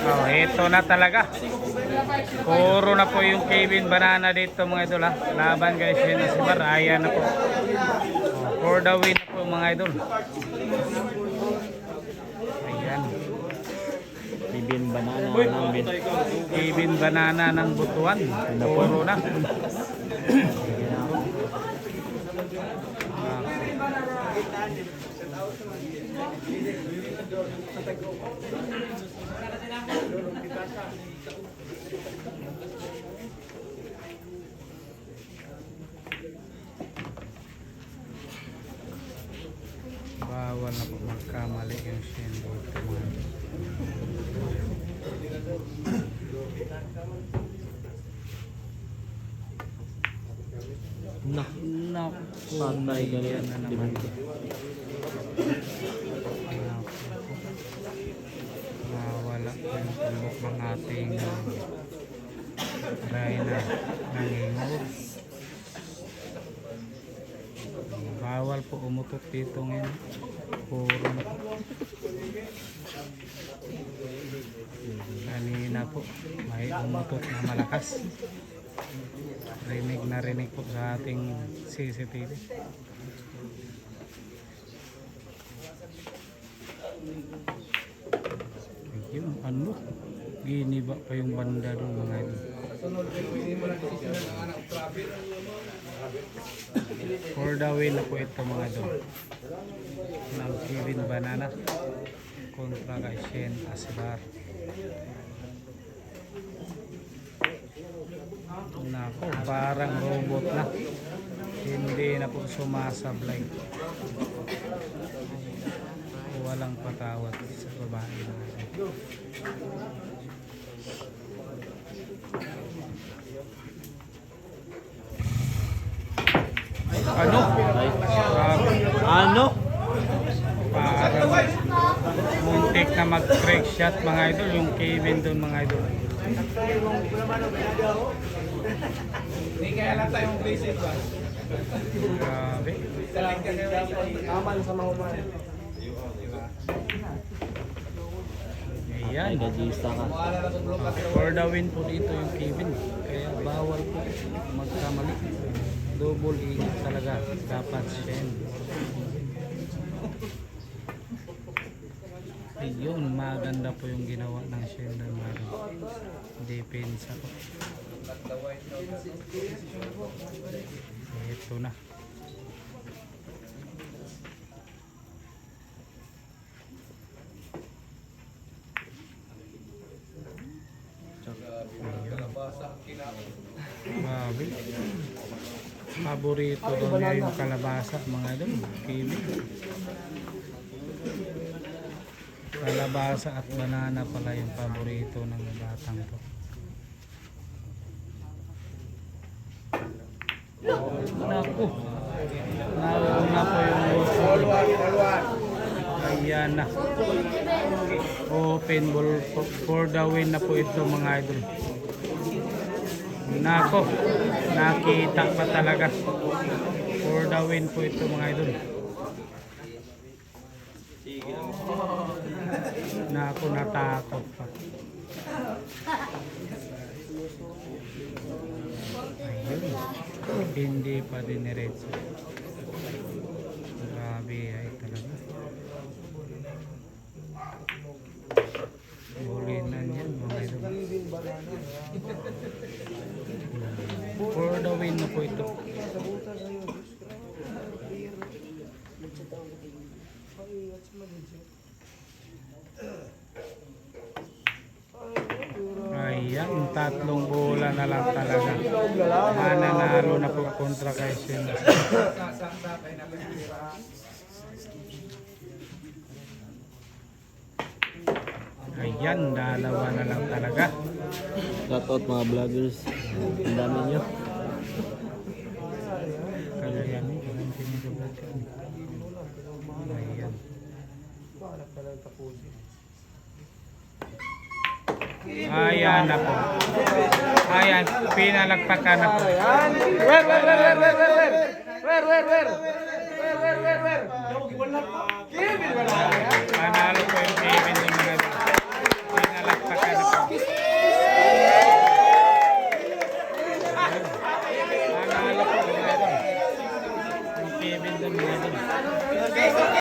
Oh, ito na talaga. Puro na po yung Kevin Banana dito mga idol ha. Laban kay Shane Asibar. Ayan na po. Oh, for the win na po mga idol. Ayan. Kevin Banana ng Kevin Banana ng Butuan. Puro na. Bawal na po magkamali yung Shane dito mga patay ganyan na naman. Wala po yung tumbok ng ating Rhina nangingod. Bawal po umutot dito ngayon. Puro na po. Kanina po may umutot na malakas. Rinig na rinig po sa ating CCTV. Ayun, ano? Giniba pa yung banda doon mga idol. For the win na po ito mga idol. Ng Kevin Banana kontra kay Shane Asibar. Nako, parang robot na. Hindi na po sumasablay. Walang patawad sa babae na. Ano? Ano? Parang muntik na mag-crack shot mga idol. Yung Kevin doon mga idol. Hindi kaya lang tayong bracelet ba? Grabe. Tama sa mga umay. Ayan. Gagista ka. For the win po dito yung Kevin. Kaya bawal po magkamali. Double ingat talaga. Dapat Shane. Ayun, maganda po yung ginawa ng Shane ng depensa po. Ito na. Grabe. Paborito daw niya yung kalabasa mga idol. Kevin. Kalabasa at banana pala yung paborito ng batang to. Naku. Nauna po yung ball. Ayan na. Open ball for the win na po ito mga idol. Nako. Nakita pa talaga. For the win po ito mga idol. Nako, natakot pa. Ayun. Hindi pa diniretso. Grabe ay talaga. Bulinan yan mga idol. For the win na po ito. Ayan, tatlong bola na lang talaga. Mananalo na po kontra kay Shane. Ayan, dalawa na lang talaga. Shout out mga vloggers. Ang dami nyo. Kaya yan eh, walang pinagabat yan. Ayan. Ayan na po. Ayan, pinalagpakan na po. Panalo po yung Kevin. Pinalagpakan na Kevin doon mga idol.